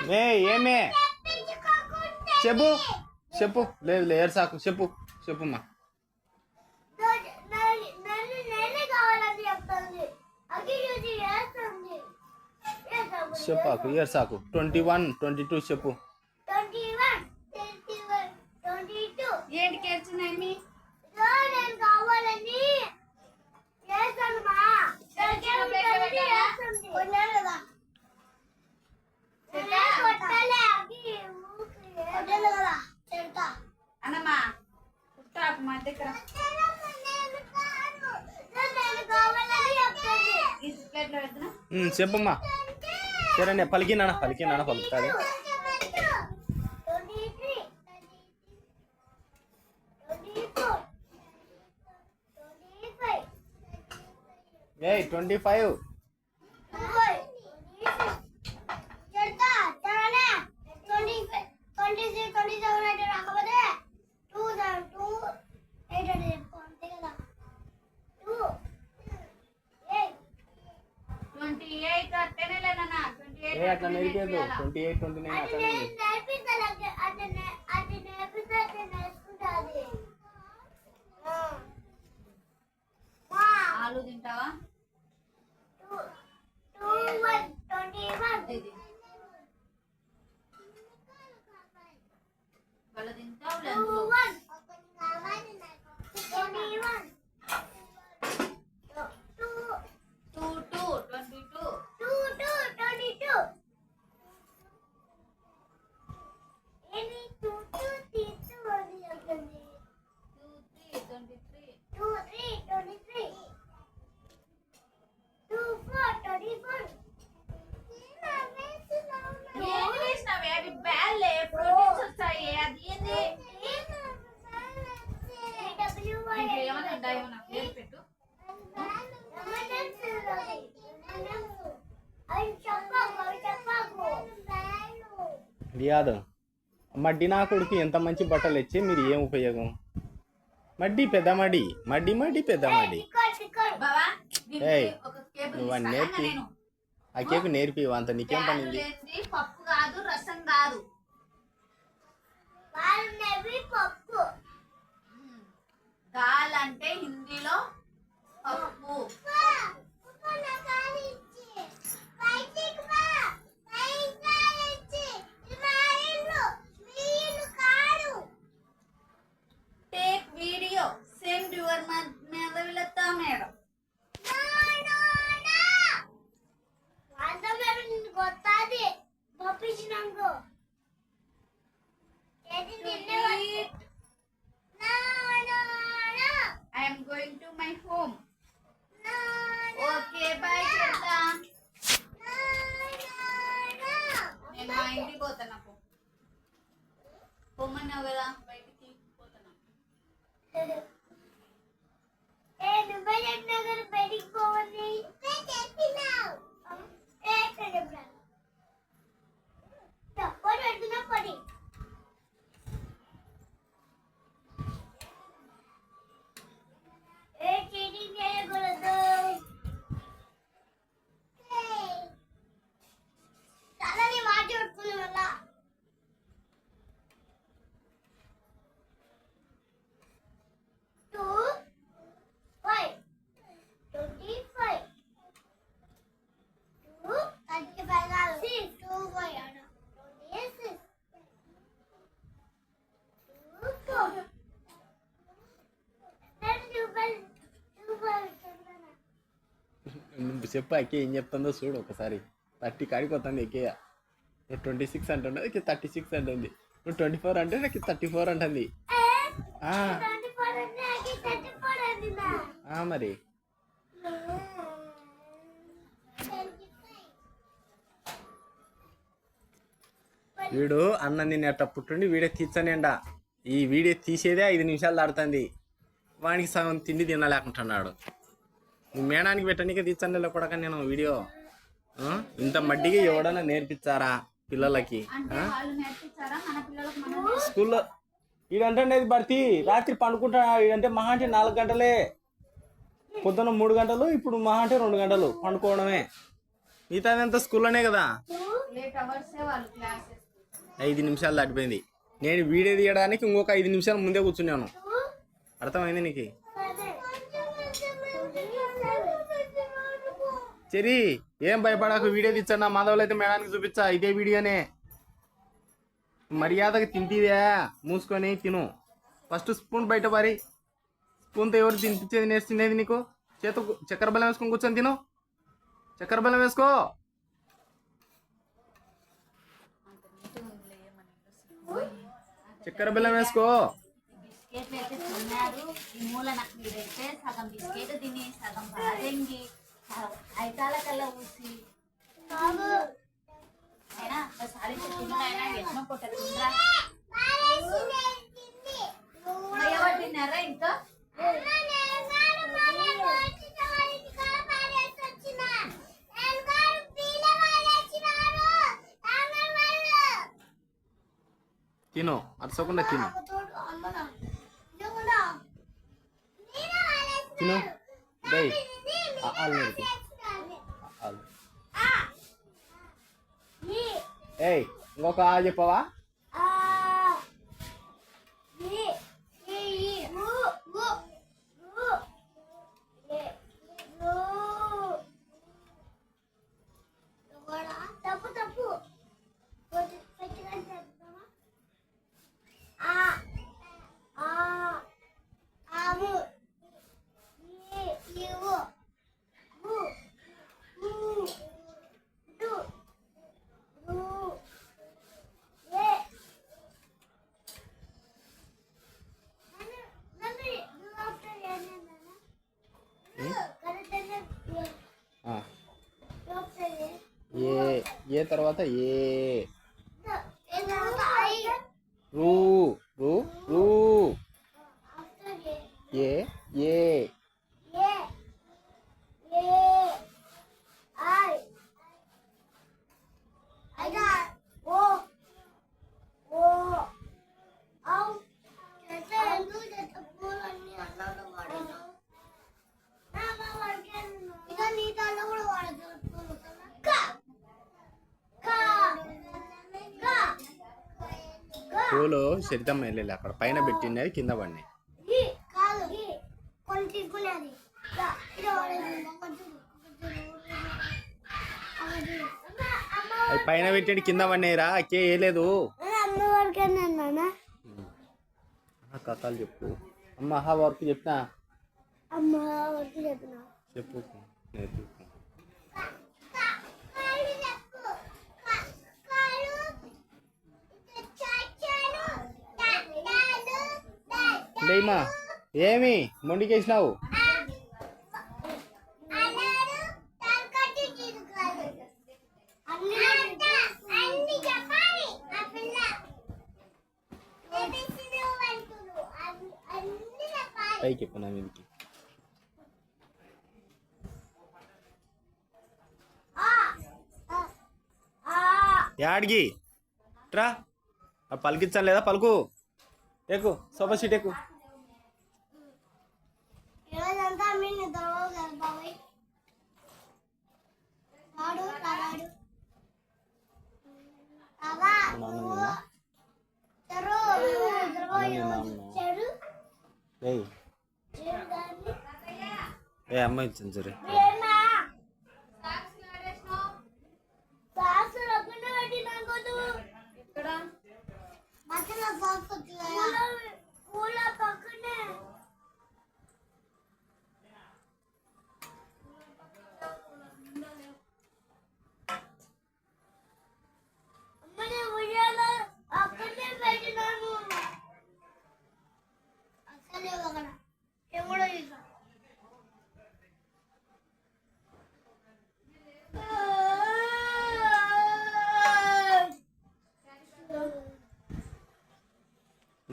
ఏ ఏమే చెప్పు చెప్పు లేదు లేదు సాకు చెప్పు చెప్పుమ్మా చెప్పాకు ఇయర్ సాకు 21 22 చెప్పు ఏంటి కేర్చున్నాయి అన్నమ్మా పుట్టాకు మా దగ్గర చెప్పమ్మా సరే పలికినానా పలుకుతాడు ఏ 25 అట్లా నేర్పేదు 28 29 ఆలు తింటావా వాళ్ళు తింటావు రియాద్ మడ్డి నా కొడుకు ఎంత మంచి బట్టలు ఇచ్చి మీరు ఏం ఉపయోగం మడ్డి పెద్ద మడి మడ్డి పెద్ద మడి నువ్వు నేర్పి ఆ కేకు నేర్పి అంత నీకేం పనింది పప్పు కాదు రసం కాదు దాల్ అంటే హిందీలో పప్పు టేక్ వీడియో సెండ్ యువర్ మెదవిలతా madam I am going to my home. Okay, bye, Cheta. నేను మా ఇంటికి పోతాను పొమ్మన్నావు కదా బయటికి పోతాను బయటికి పోవాలి చెప్పు అక్కే ఏం చెప్తుందో చూడు ఒకసారి 30 కాడికి వస్తుంది ఎక్కేయ 26 అంటుంది 36 అంటుంది నువ్వు 24 అంటే నాకు 34 అంటుంది మరి వీడు అన్నం తినేటప్పుండి వీడియో తీర్చనేండా ఈ వీడియో తీసేదే 5 నిమిషాలు దాడుతుంది వానికి సగం తిండి తినలేకుంటున్నాడు నువ్వు మేడానికి పెట్టనీకే తీర్చండి కూడా నేను వీడియో ఇంత మడ్డిగా ఎవడన్నా నేర్పించారా పిల్లలకి స్కూల్లో ఈడంటే భర్తీ రాత్రి పండుకుంటా ఈడంటే మహా అంటే 4 గంటలే పొద్దున్న 3 గంటలు ఇప్పుడు మహా అంటే 2 గంటలు పండుకోవడమే మిగతాదంతా స్కూల్లోనే కదా. 8 hours వాళ్ళు క్లాసెస్. 5 నిమిషాలు దాటిపోయింది. నేను వీడియో తీయడానికి ఇంకొక 5 నిమిషాలు ముందే కూర్చున్నాను. అర్థమైంది నీకు? చెరి ఏం భయపడకు, వీడియో తీచ్చా మాధవులు అయితే మేడానికి చూపించా, ఇదే వీడియోనే. మర్యాదగా తింటిదే, మూసుకొని తిను. ఫస్ట్ స్పూన్ బయట పారి. స్పూన్తో ఎవరు తినిపించేది నేర్చుకునేది నీకు? చేతు చక్కెర బెల్లం వేసుకొని కూర్చొని తిను. చక్కెర బెల్లం వేసుకో. చక్కెర బెల్లం వేసుకో. బిస్కెట్లు అయితే తిన్నారు. ఈ మూల నాకు మీరైతే సగం బిస్కెట్ తిని సగం బాదెంగి ఐతాల కల్లా ఊసి అయినా ఒకసారి తిన్నాయినా ఎట్లా పొట్ట తిండ్రా తిన్నారా ఇంకా తిను, అరసకుండా తిను. తిను డై ఏయ్ ఇంకొక చెప్పవా? ఏ తర్వాత ఏ రూ రూ రూ ఏ ఏ పూలు శరితమ్మ వెళ్ళి అక్కడ పైన పెట్టినది కింద పడినాయి. అవి పైన పెట్టి కింద పడినాయిరా, అక్కే వేయలేదు. కథలు చెప్పు. అమ్మ హా వర్క్ చెప్పినా చెప్పు. లేమా ఏమి మొండికేసినావు? పైకి చెప్పు నా మీదకి. యాడికి ట్రా పలికించాలి లేదా? పలుకు ఎక్కు, సోఫా సీట్ ఎక్కు. ఏ అమ్మ ఇచ్చింది సరే.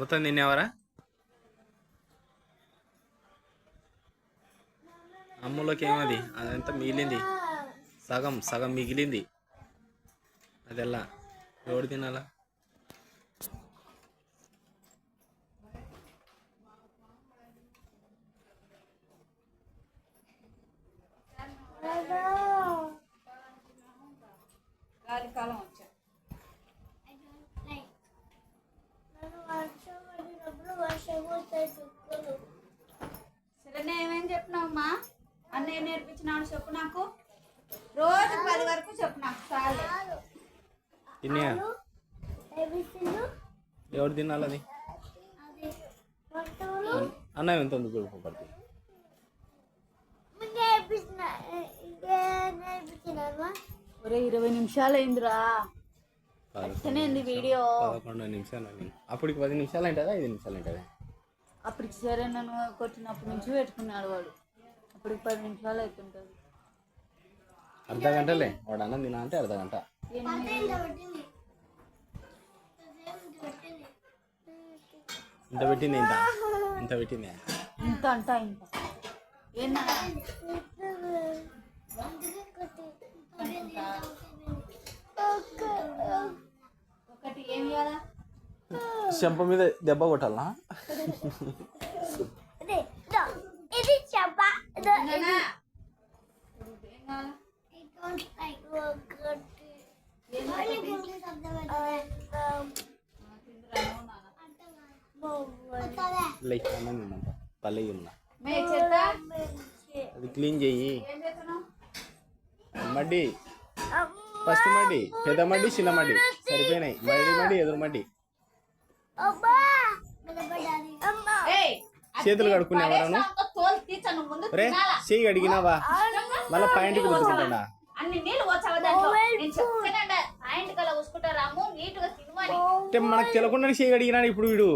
మొత్తం తినేవరా? అమ్ములోకి ఏమది అదంతా మిగిలింది, సగం సగం మిగిలింది. అదెలా ఎవడు తినాలా? తిన్నాయా ఎవరు తినాలి అది అన్నం ఎంత ఉంది చూడుకోబడుతుంది ఒరే 20 నిమిషాలు అయిందిరా అట్టనేంది వీడియో 11 నిమిషాలు అప్పటికి 10 నిమిషాలు ఉంటుందా 5 నిమిషాలు ఉంటుందా అప్పటికి సరే నన్ను కొట్టినప్పటి నుంచి పెట్టుకున్నాడు వాడు అప్పటికి 10 నిమిషాలు అవుతుంటుంది అర్ధ గంటలే వాడు అన్నం తినా అంటే అర్ధ గంట ఇంత పెట్టింది ఇంత పెట్టింది ఇంత అంట ఇంత ఏందా ఒకటి ఏమి ఇవ్వాలా చెంప మీద దెబ్బ కొట్టాలా లైక్ అన్నం తిన్నాం పల్లె ఉన్నా అది క్లీన్ చెయ్యి మడ్డి ఫస్ట్ మడ్డి పెద్ద మడ్డి చిన్న మడ్డి సరిపోయినాయి మడ్డి ఎదురు మడ్డి చేతులు కడుక్కునేవారాను రే చెయ్యి అడిగినావా మళ్ళీ పాయింట్కి గుర్తుకుంటా అన్ని నీళ్ళు వచ్చావా దాంట్లో నేను చెప్తానంట పాయింట్ కల్లా చూసుకుంటారాము నీట్గా తినమని అంటే మనకు తెలియకుండా చెయ్యి అడిగినాడు ఇప్పుడు వీడు